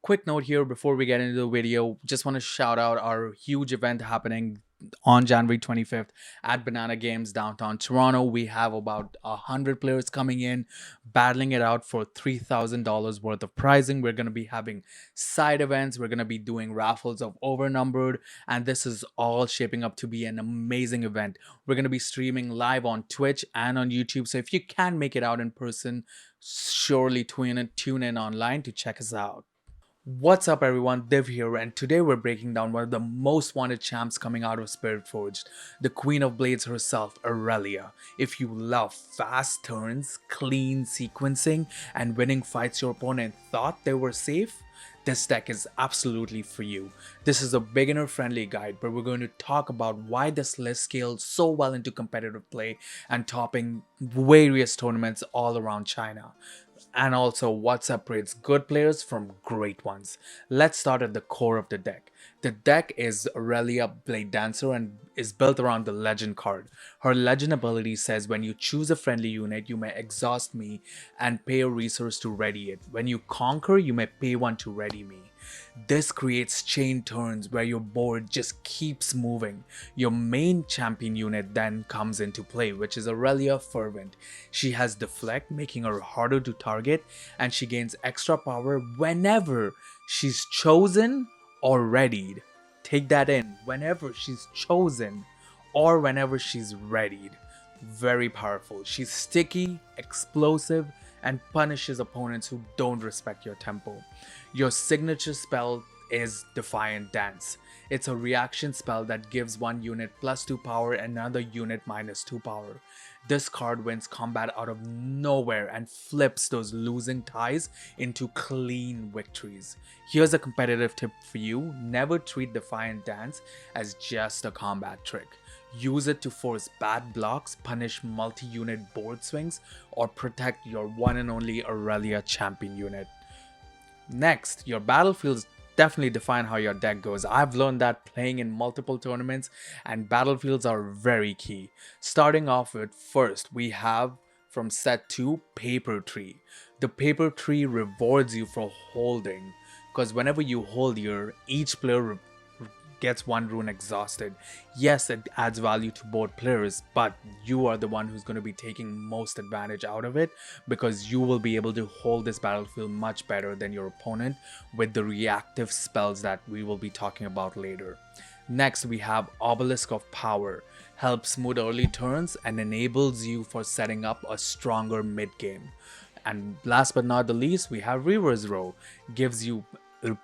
quick note here before we get into the video. Just want to shout out our huge event happening on January 25th at Banana Games downtown Toronto. We have about 100 players coming in, battling it out for $3,000 worth of prizing. We're going to be having side events. We're going to be doing raffles of overnumbered, and this is all shaping up to be an amazing event. We're going to be streaming live on Twitch and on YouTube. So if you can make it out in person, surely tune in online to check us out. What's up everyone, Div here, and today we're breaking down one of the most wanted champs coming out of Spiritforged, the Queen of Blades herself, Irelia. If you love fast turns, clean sequencing, and winning fights your opponent thought they were safe, this deck is absolutely for you. This is a beginner friendly guide, but we're going to talk about why this list scaled so well into competitive play and topping various tournaments all around China, and also what separates good players from great ones. Let's start at the core of the deck. The deck is Irelia Blade Dancer and is built around the legend card. Her legend ability says when you choose a friendly unit, you may exhaust me and pay a resource to ready it. When you conquer, you may pay one to ready me. This creates chain turns where your board just keeps moving. Your main champion unit then comes into play, which is Irelia Fervent. She has Deflect, making her harder to target, and she gains extra power whenever she's chosen or readied. Take that in, whenever she's chosen or whenever she's readied. Very powerful. She's sticky, explosive, and punishes opponents who don't respect your tempo. Your signature spell is Defiant Dance. It's a reaction spell that gives one unit +2 power and another unit -2 power. This card wins combat out of nowhere and flips those losing ties into clean victories. Here's a competitive tip for you: never treat Defiant Dance as just a combat trick. Use it to force bad blocks, punish multi-unit board swings, or protect your one and only Irelia champion unit. Next, your battlefields definitely define how your deck goes. I've learned that playing in multiple tournaments, and battlefields are very key. Starting off with, first we have from set 2, Paper Tree. The Paper Tree rewards you for holding, because whenever you hold here, each player gets one rune exhausted. Yes, it adds value to both players, but you are the one who's going to be taking most advantage out of it, because you will be able to hold this battlefield much better than your opponent with the reactive spells that we will be talking about later. Next, we have Obelisk of Power. Helps smooth early turns and enables you for setting up a stronger mid game. And last but not the least, we have Reaver's Row. Gives you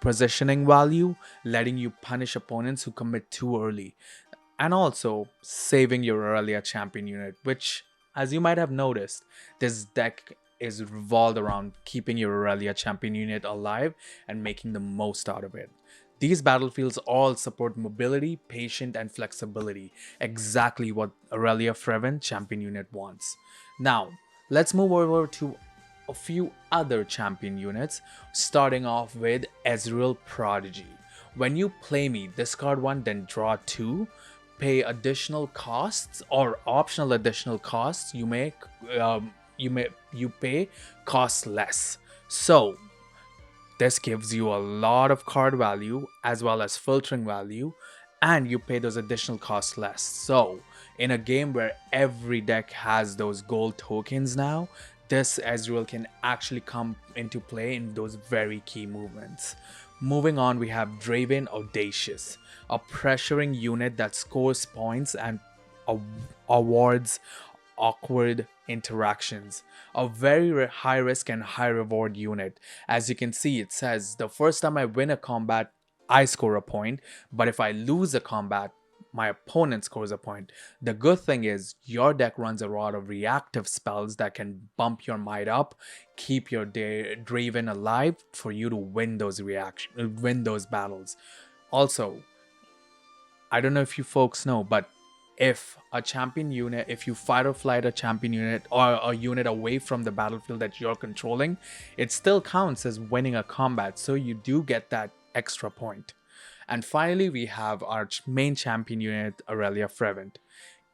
positioning value, letting you punish opponents who commit too early, and also saving your Irelia champion unit, which, as you might have noticed, this deck is revolved around keeping your Irelia champion unit alive and making the most out of it. These battlefields all support mobility, patience, and flexibility, exactly what Irelia Fervent champion unit wants. Now, let's move over to a few other champion units, starting off with Ezreal Prodigy. When you play me, discard one, then draw two, pay additional costs or optional additional costs. You pay cost less. So this gives you a lot of card value as well as filtering value, and you pay those additional costs less. So in a game where every deck has those gold tokens now, this Ezreal can actually come into play in those very key movements. Moving on, we have Draven Audacious, a pressuring unit that scores points and awards awkward interactions. A very high risk and high reward unit. As you can see, it says the first time I win a combat, I score a point, but if I lose a combat, my opponent scores a point. The good thing is your deck runs a lot of reactive spells that can bump your might up, keep your Draven alive for you to win those battles. Also, I don't know if you folks know, but if you fight or flight a champion unit or a unit away from the battlefield that you're controlling, it still counts as winning a combat, so you do get that extra point. And finally, we have our main champion unit, Irelia Fervent.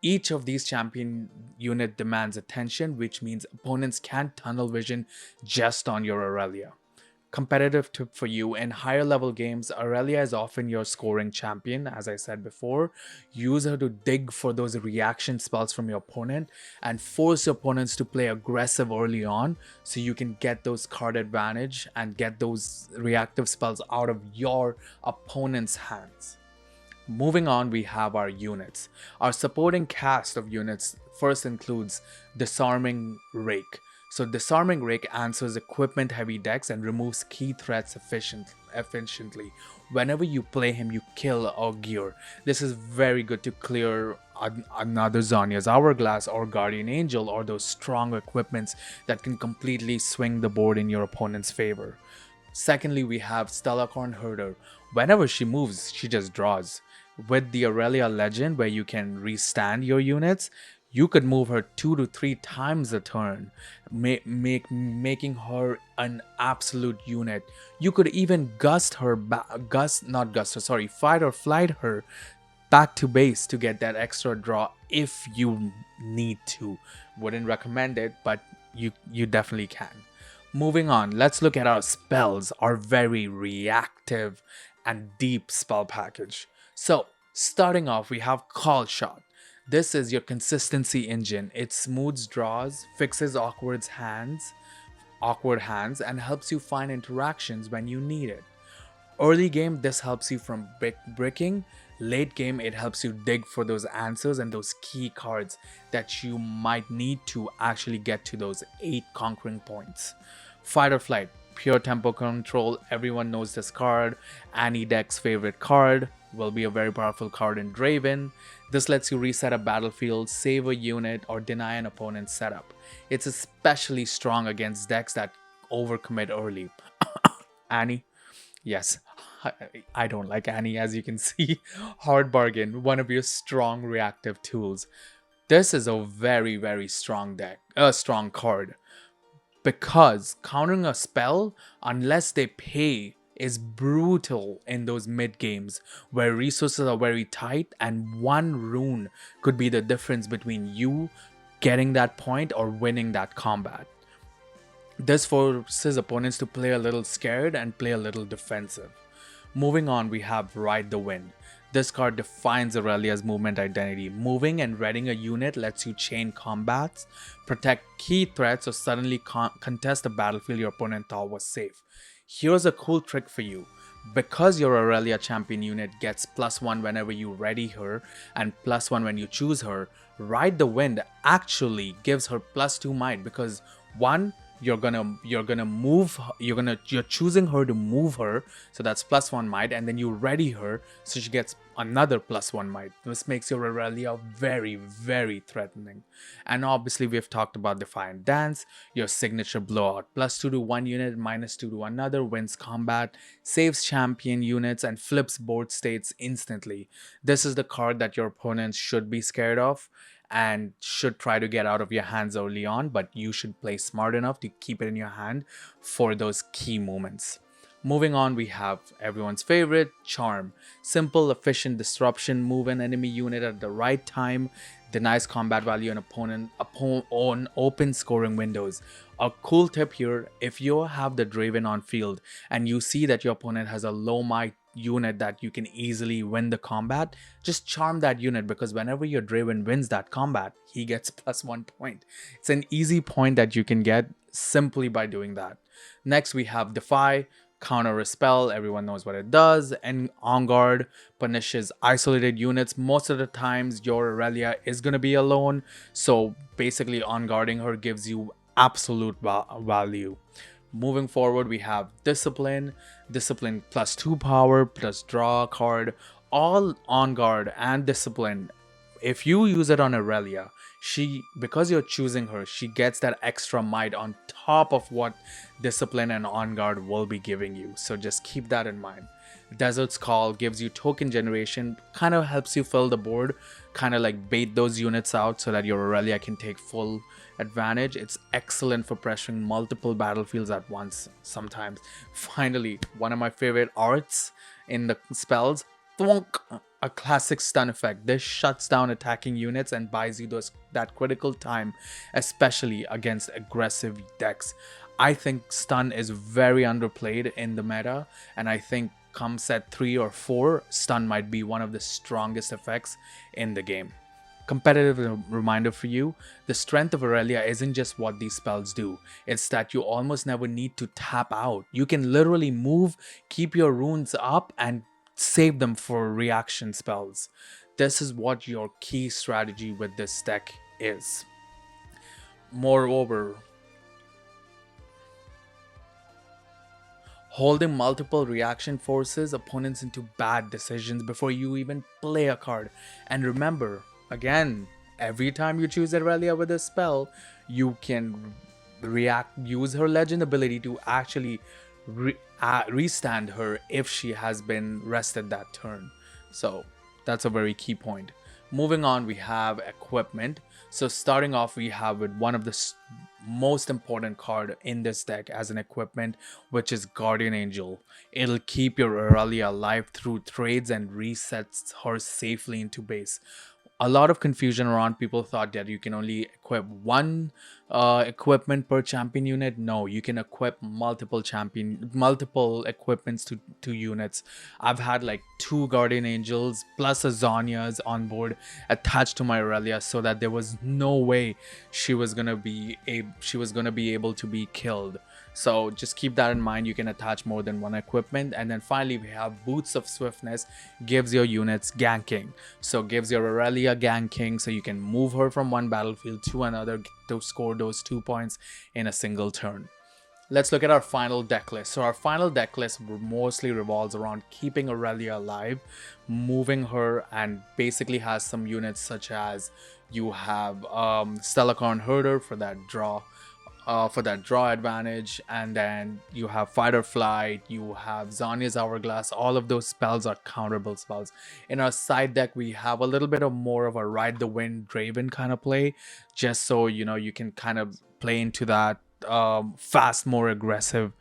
Each of these champion unit demands attention, which means opponents can't tunnel vision just on your Irelia. Competitive tip for you: in higher level games, Aurelia is often your scoring champion. As I said before, use her to dig for those reaction spells from your opponent and force your opponents to play aggressive early on, so you can get those card advantage and get those reactive spells out of your opponent's hands. Moving on, we have our units. Our supporting cast of units first includes Disarming Rake. So Disarming Rake answers equipment heavy decks and removes key threats efficiently. Whenever you play him, you kill a gear. This is very good to clear another Zanya's Hourglass or Guardian Angel, or those strong equipments that can completely swing the board in your opponent's favor. Secondly, we have Stellacorn Herder. Whenever she moves, she just draws. With the Aurelia Legend, where you can restand your units, you could move her 2 to 3 times a turn, making her an absolute unit. You could even fight or flight her back to base to get that extra draw if you need to. Wouldn't recommend it, but you definitely can. Moving on, let's look at our spells, our very reactive and deep spell package. So, starting off, we have Call Shot. This is your consistency engine. It smooths draws, fixes awkward hands, and helps you find interactions when you need it. Early game, this helps you from bricking. Late game, it helps you dig for those answers and those key cards that you might need to actually get to those 8 conquering points. Fight or Flight, pure tempo control. Everyone knows this card. Any deck's favorite card. Will be a very powerful card in Draven. This lets you reset a battlefield, save a unit, or deny an opponent's setup. It's especially strong against decks that overcommit early. Annie? Yes, I don't like Annie, as you can see. Hard Bargain, one of your strong reactive tools. This is a very, very strong strong card. Because countering a spell, unless they pay, is brutal in those mid games where resources are very tight and one rune could be the difference between you getting that point or winning that combat. This forces opponents to play a little scared and play a little defensive. Moving on, we have Ride the Wind. This card defines Aurelia's movement identity. Moving and readying a unit lets you chain combats, protect key threats, or suddenly contest a battlefield your opponent thought was safe. Here's a cool trick for you. Because your Aurelia champion unit gets +1 whenever you ready her and +1 when you choose her, Ride the Wind actually gives her +2 might, because one, you're choosing her to move her, so that's +1 might, and then you ready her so she gets another +1 might. This makes your Aurelia very, very threatening. And obviously we've talked about Defiant Dance, your signature blowout. +2 to one unit, -2 to another, wins combat, saves champion units, and flips board states instantly. This is the card that your opponents should be scared of and should try to get out of your hands early on, but you should play smart enough to keep it in your hand for those key moments. Moving on, we have everyone's favorite, Charm. Simple, efficient disruption, move an enemy unit at the right time, denies combat value on open scoring windows. A cool tip here: if you have the Draven on field and you see that your opponent has a low might unit that you can easily win the combat, just charm that unit, because whenever your Draven wins that combat, he gets +1 point. It's an easy point that you can get simply by doing that. Next, we have Defy. Counter a spell, everyone knows what it does. And On Guard punishes isolated units. Most of the times your Aurelia is going to be alone, so basically On Guarding her gives you absolute value. Moving forward, we have Discipline. Discipline +2 power plus draw a card. All On Guard and Discipline, if you use it on Aurelia, because you're choosing her, she gets that extra might on top of what Discipline and On Guard will be giving you. So just keep that in mind. Desert's Call gives you token generation, kind of helps you fill the board, kind of like bait those units out so that your Aurelia can take full advantage. It's excellent for pressuring multiple battlefields at once sometimes. Finally, one of my favorite arts in the spells, Thwonk, a classic stun effect. This shuts down attacking units and buys you that critical time, especially against aggressive decks. I think stun is very underplayed in the meta, and I think come set 3 or 4, stun might be one of the strongest effects in the game. Competitive reminder for you, the strength of Irelia isn't just what these spells do, it's that you almost never need to tap out. You can literally move, keep your runes up, and save them for reaction spells. This is what your key strategy with this deck is. Moreover, holding multiple reaction forces opponents into bad decisions before you even play a card. And remember, again, every time you choose Irelia with a spell, you can use her legend ability to actually restand her if she has been rested that turn. So that's a very key point. Moving on, we have equipment. So starting off, we have with one of the most important card in this deck as an equipment, which is Guardian Angel. It'll keep your Irelia alive through trades and resets her safely into base. A lot of confusion around, people thought that you can only equip one equipment per champion unit. No, you can equip multiple equipments to units. I've had like 2 Guardian Angels plus a Zhonya's on board attached to my Irelia, so that there was no way she was gonna be able to be killed. So just keep that in mind. You can attach more than one equipment. And then finally, we have Boots of Swiftness, gives your units ganking. So gives your Irelia ganking, so you can move her from one battlefield to another to score those 2 points in a single turn. Let's look at our final deck list. So our final deck list mostly revolves around keeping Irelia alive, moving her, and basically has some units such as you have Stellacorn Herder for that draw. Advantage, and then you have Fight or Flight, you have Zhonya's Hourglass. All of those spells are counterable spells. In our side deck, we have a little bit of more of a Ride the Wind Draven kind of play, just so you can kind of play into that fast, more aggressive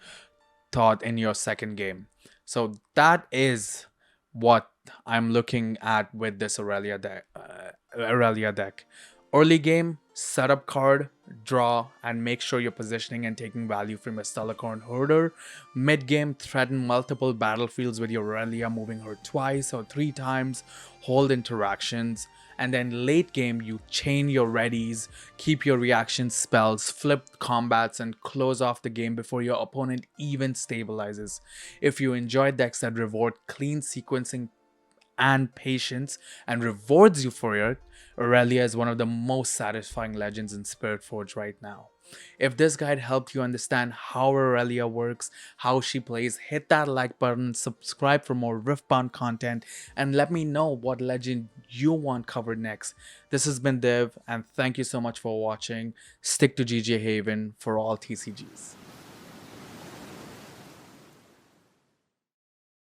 thought in your second game. So that is what I'm looking at with this Irelia deck. Early game, setup card, draw, and make sure you're positioning and taking value from your Stellacorn Herder. Mid game, threaten multiple battlefields with your Irelia, moving her 2 or 3 times, hold interactions. And then late game, you chain your readies, keep your reaction spells, flip combats, and close off the game before your opponent even stabilizes. If you enjoy decks that reward clean sequencing and patience and rewards you for it, Irelia is one of the most satisfying legends in Spiritforge right now. If this guide helped you understand how Irelia works, how she plays, hit that like button, subscribe for more Riftbound content, and let me know what legend you want covered next. This has been Dev, and thank you so much for watching. Stick to GG Haven for all TCGs.